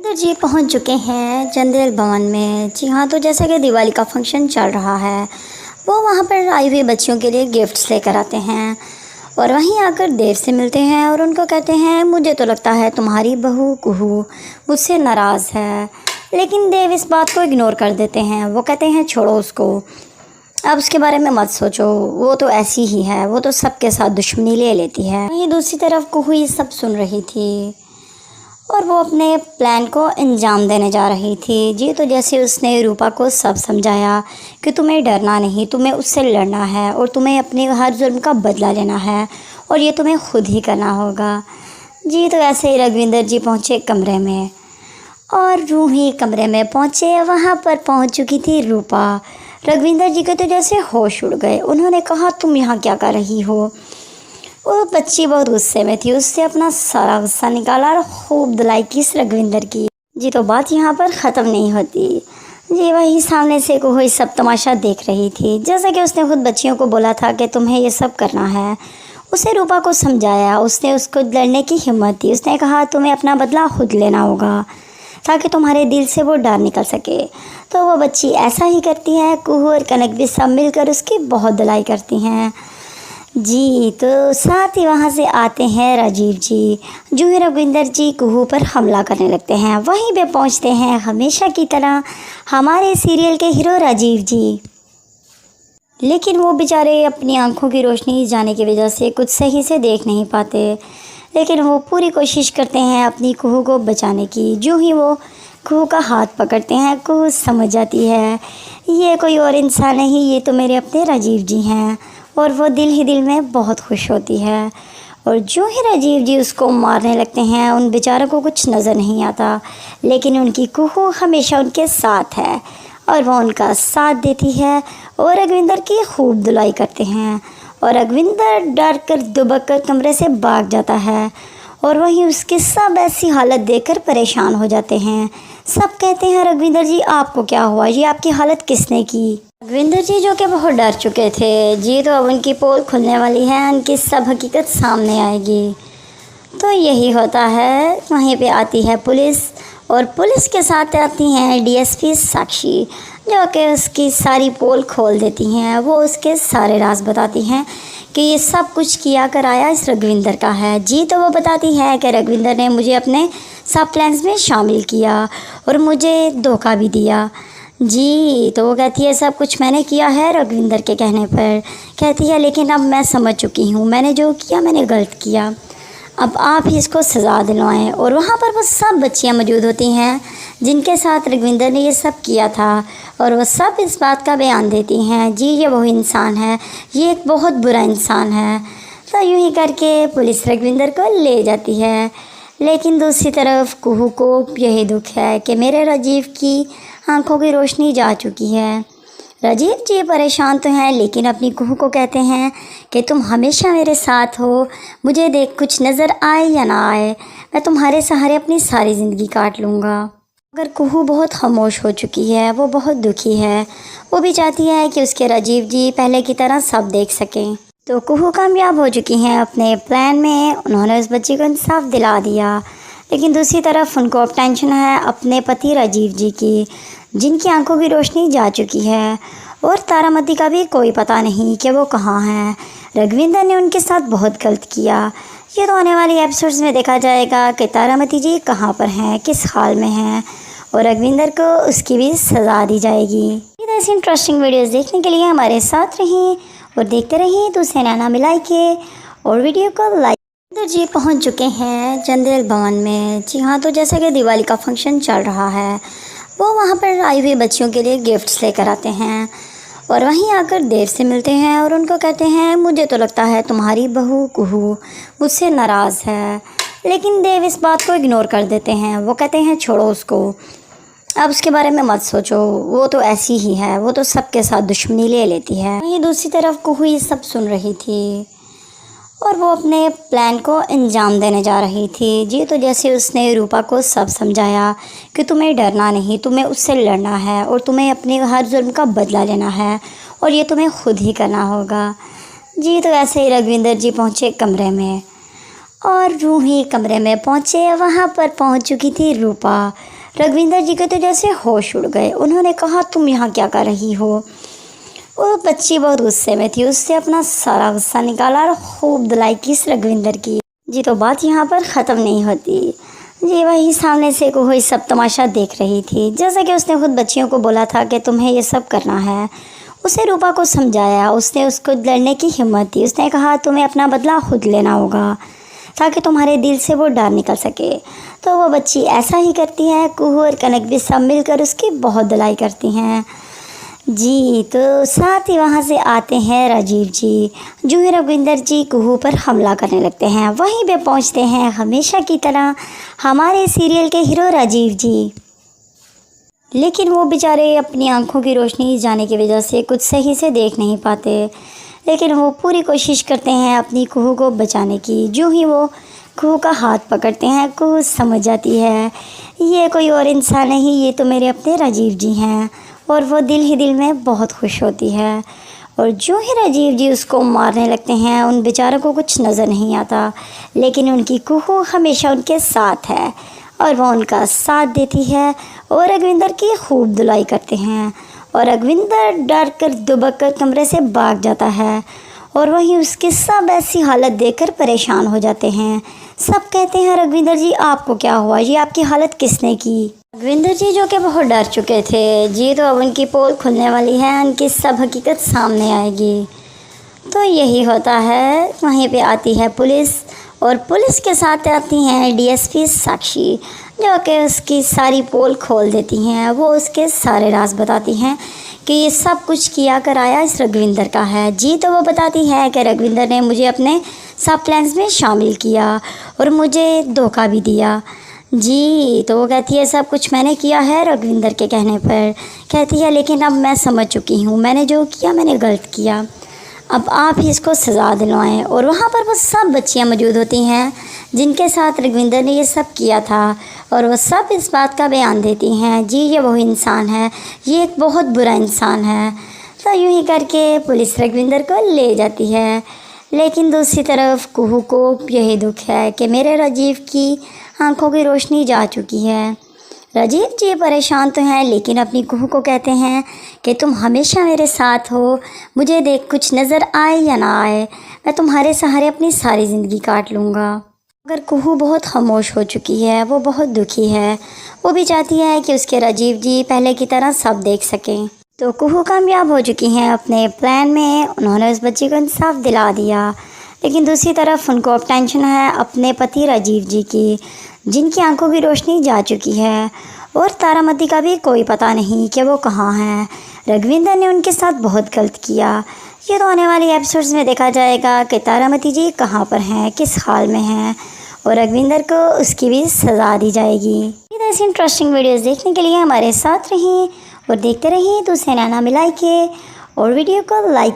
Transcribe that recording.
तो जी पहुंच चुके हैं चंदेल भवन में। जी हाँ, तो जैसा कि दिवाली का फंक्शन चल रहा है, वो वहाँ पर आई हुई बच्चियों के लिए गिफ्ट्स लेकर आते हैं और वहीं आकर देव से मिलते हैं और उनको कहते हैं, मुझे तो लगता है तुम्हारी बहू कुहू मुझसे नाराज़ है। लेकिन देव इस बात को इग्नोर कर देते हैं। वो कहते हैं, छोड़ो उसको, अब उसके बारे में मत सोचो, वो तो ऐसी ही है, वो तो सबके साथ दुश्मनी ले लेती है। वहीं दूसरी तरफ कुहू ये सब सुन रही थी और वो अपने प्लान को अंजाम देने जा रही थी। जी तो जैसे उसने रूपा को सब समझाया कि तुम्हें डरना नहीं, तुम्हें उससे लड़ना है और तुम्हें अपने हर जुर्म का बदला लेना है और ये तुम्हें खुद ही करना होगा। जी तो ऐसे ही रघविंदर जी पहुँचे कमरे में और रूही कमरे में पहुँचे, वहाँ पर पहुँच चुकी थी रूपा। रघविंदर जी के तो जैसे होश उड़ गए। उन्होंने कहा, तुम यहाँ क्या कर रही हो? वो बच्ची बहुत गुस्से में थी, उससे अपना सारा गुस्सा निकाला और खूब धुलाई की इस रघविंदर की। जी तो बात यहाँ पर ख़त्म नहीं होती। जी वही सामने से कोई सब तमाशा देख रही थी। जैसा कि उसने खुद बच्चियों को बोला था कि तुम्हें ये सब करना है, उसे रूपा को समझाया, उसने उसको लड़ने की हिम्मत दी। उसने कहा, तुम्हें अपना बदला खुद लेना होगा ताकि तुम्हारे दिल से वो डर निकल सके। तो वो बच्ची ऐसा ही करती है। कुहू और कनक भी सब मिलकर उसकी बहुत धुलाई करती हैं। जी तो साथ ही वहाँ से आते हैं राजीव जी, जो ही रघविंदर जी कुहू पर हमला करने लगते हैं। वहीं पे पहुँचते हैं हमेशा की तरह हमारे सीरियल के हीरो राजीव जी। लेकिन वो बेचारे अपनी आंखों की रोशनी जाने की वजह से कुछ सही से देख नहीं पाते, लेकिन वो पूरी कोशिश करते हैं अपनी कुहू को बचाने की। जो ही वो कुहू का हाथ पकड़ते हैं, कुहू समझ जाती है ये कोई और इंसान नहीं, ये तो मेरे अपने राजीव जी हैं। और वो दिल ही दिल में बहुत खुश होती है। और जो ही राजीव जी उसको मारने लगते हैं, उन बेचारों को कुछ नज़र नहीं आता, लेकिन उनकी कुहू हमेशा उनके साथ है और वो उनका साथ देती है और रघविंदर की खूब धुलाई करते हैं। और रघविंदर डर कर दुबक कर कमरे से भाग जाता है और वहीं उसकी सब ऐसी हालत देखकर परेशान हो जाते हैं। सब कहते हैं, रघविंदर जी आपको क्या हुआ, ये आपकी हालत किसने की? रघविंदर जी जो कि बहुत डर चुके थे। जी तो अब उनकी पोल खुलने वाली है, उनकी सब हकीकत सामने आएगी। तो यही होता है। वहीं पे आती है पुलिस और पुलिस के साथ आती हैं डीएसपी साक्षी, जो कि उसकी सारी पोल खोल देती हैं। वो उसके सारे राज बताती हैं कि ये सब कुछ किया कराया इस रघविंदर का है। जी तो वो बताती है कि रघविंदर ने मुझे अपने सब प्लान्स में शामिल किया और मुझे धोखा भी दिया। जी तो वो कहती है, सब कुछ मैंने किया है रघविंदर के कहने पर। कहती है, लेकिन अब मैं समझ चुकी हूँ, मैंने जो किया मैंने गलत किया, अब आप ही इसको सज़ा दिलवाएं। और वहाँ पर वो सब बच्चियाँ मौजूद होती हैं जिनके साथ रघविंदर ने ये सब किया था और वो सब इस बात का बयान देती हैं, जी ये वही इंसान है, ये एक बहुत बुरा इंसान है। तो यूँ ही करके पुलिस रघविंदर को ले जाती है। लेकिन दूसरी तरफ कुहू को यही दुख है कि मेरे राजीव की आंखों की रोशनी जा चुकी है। राजीव जी परेशान तो हैं, लेकिन अपनी कुहू को कहते हैं कि तुम हमेशा मेरे साथ हो, मुझे देख कुछ नज़र आए या ना आए, मैं तुम्हारे सहारे अपनी सारी ज़िंदगी काट लूँगा। मगर कुहू बहुत खामोश हो चुकी है, वो बहुत दुखी है। वो भी चाहती है कि उसके राजीव जी पहले की तरह सब देख सकें। तो कुहू कामयाब हो चुकी हैं अपने प्लान में, उन्होंने उस बच्ची को इंसाफ दिला दिया। लेकिन दूसरी तरफ उनको अब टेंशन है अपने पति राजीव जी की, जिनकी आंखों की रोशनी जा चुकी है और तारामती का भी कोई पता नहीं कि वो कहाँ हैं। रघविंदर ने उनके साथ बहुत गलत किया। ये तो आने वाली एपिसोड्स में देखा जाएगा कि तारामती जी कहाँ पर हैं, किस हाल में हैं और रघविंदर को उसकी भी सज़ा दी जाएगी। ऐसी इंटरेस्टिंग वीडियोस देखने के लिए हमारे साथ रहें और देखते रहिए दूसरे नैना मिलाई के और वीडियो को लाइक। तो जी पहुंच चुके हैं चंदेल भवन में। जी हाँ, तो जैसा कि दिवाली का फंक्शन चल रहा है, वो वहाँ पर आई हुई बच्चियों के लिए गिफ्ट्स लेकर आते हैं और वहीं आकर देव से मिलते हैं और उनको कहते हैं, मुझे तो लगता है तुम्हारी बहू कुहू मुझसे नाराज़ है। लेकिन देव इस बात को इग्नोर कर देते हैं। वो कहते हैं, छोड़ो उसको, अब उसके बारे में मत सोचो, वो तो ऐसी ही है, वो तो सबके साथ दुश्मनी ले लेती है। वहीं दूसरी तरफ कुहू ये सब सुन रही थी और वो अपने प्लान को अंजाम देने जा रही थी। जी तो जैसे उसने रूपा को सब समझाया कि तुम्हें डरना नहीं, तुम्हें उससे लड़ना है और तुम्हें अपने हर जुर्म का बदला लेना है और ये तुम्हें खुद ही करना होगा। जी तो ऐसे ही रघविंदर जी पहुँचे कमरे में और रूही कमरे में पहुँचे। वहाँ पर पहुँच चुकी थी रूपा। रघविंदर जी के तो जैसे होश उड़ गए। उन्होंने कहा, तुम यहाँ क्या कर रही हो? वो बच्ची बहुत गुस्से में थी। उससे अपना सारा गुस्सा निकाला और खूब धुलाई की इस रघविंदर की। जी तो बात यहाँ पर ख़त्म नहीं होती। जी वही सामने से कोई सब तमाशा देख रही थी। जैसा कि उसने खुद बच्चियों को बोला था कि तुम्हें ये सब करना है। उसे रूपा को समझाया। उसने उसको लड़ने की हिम्मत दी। उसने कहा, तुम्हें अपना बदला खुद लेना होगा ताकि तुम्हारे दिल से वो डर निकल सके। तो वो बच्ची ऐसा ही करती है। कुहू और कनक भी सब मिलकर उसकी बहुत धुलाई करती हैं। जी तो साथ ही वहाँ से आते हैं राजीव जी। जो ही रघविंदर जी कुहू पर हमला करने लगते हैं, वहीं पे पहुँचते हैं हमेशा की तरह हमारे सीरियल के हीरो राजीव जी। लेकिन वो बेचारे अपनी आंखों की रोशनी जाने की वजह से कुछ सही से देख नहीं पाते। लेकिन वो पूरी कोशिश करते हैं अपनी कुहू को बचाने की। जो ही वो कुहू का हाथ पकड़ते हैं, कुहू समझ जाती है ये कोई और इंसान नहीं, ये तो मेरे अपने राजीव जी हैं। और वो दिल ही दिल में बहुत खुश होती है। और जो ही राजीव जी उसको मारने लगते हैं, उन बेचारों को कुछ नज़र नहीं आता। लेकिन उनकी कुहू हमेशा उनके साथ है और वो उनका साथ देती है और रघविंदर की खूब धुलाई करते हैं। और रघविंदर डर कर दुबक कर कमरे से भाग जाता है। और वहीं उसकी सब ऐसी हालत देखकर परेशान हो जाते हैं। सब कहते हैं, रघविंदर जी आपको क्या हुआ? ये आपकी हालत किसने की? रघविंदर जी जो कि बहुत डर चुके थे। जी तो अब उनकी पोल खुलने वाली है, उनकी सब हकीकत सामने आएगी। तो यही होता है। वहीं पे आती है पुलिस और पुलिस के साथ आती हैं डीएसपी साक्षी, जो कि उसकी सारी पोल खोल देती हैं। वो उसके सारे राज बताती हैं कि ये सब कुछ किया कराया इस रघविंदर का है। जी तो वो बताती है कि रघविंदर ने मुझे अपने सब प्लान्स में शामिल किया और मुझे धोखा भी दिया। जी तो वो कहती है, सब कुछ मैंने किया है रघविंदर के कहने पर। कहती है, लेकिन अब मैं समझ चुकी हूँ, मैंने जो किया मैंने गलत किया। अब आप ही इसको सज़ा दिलवाएं। और वहाँ पर वो सब बच्चियाँ मौजूद होती हैं जिनके साथ रघविंदर ने ये सब किया था। और वो सब इस बात का बयान देती हैं, जी ये वही इंसान है, ये एक बहुत बुरा इंसान है। तो यूँ ही करके पुलिस रघविंदर को ले जाती है। लेकिन दूसरी तरफ कुहू को यही दुख है कि मेरे राजीव की आंखों की रोशनी जा चुकी है। राजीव जी परेशान तो हैं, लेकिन अपनी कुहू को कहते हैं कि तुम हमेशा मेरे साथ हो। मुझे देख कुछ नज़र आए या ना आए, मैं तुम्हारे सहारे अपनी सारी ज़िंदगी काट लूँगा। मगर कुहू बहुत खामोश हो चुकी है। वो बहुत दुखी है। वो भी चाहती है कि उसके राजीव जी पहले की तरह सब देख सकें। तो कुहू कामयाब हो चुकी हैं अपने प्लान में। उन्होंने उस बच्ची को इंसाफ दिला दिया। लेकिन दूसरी तरफ उनको अब टेंशन है अपने पति राजीव जी की, जिनकी आंखों की रोशनी जा चुकी है। और तारामती का भी कोई पता नहीं कि वो कहाँ हैं। रघविंदर ने उनके साथ बहुत गलत किया। ये तो आने वाले एपिसोड्स में देखा जाएगा कि तारामती जी कहाँ पर हैं, किस हाल में हैं। और रघविंदर को उसकी भी सज़ा दी जाएगी। ये ऐसी इंटरेस्टिंग वीडियोस देखने के लिए हमारे साथ रहें और देखते रहिए दूसरे नैना मिलाई के। और वीडियो को लाइक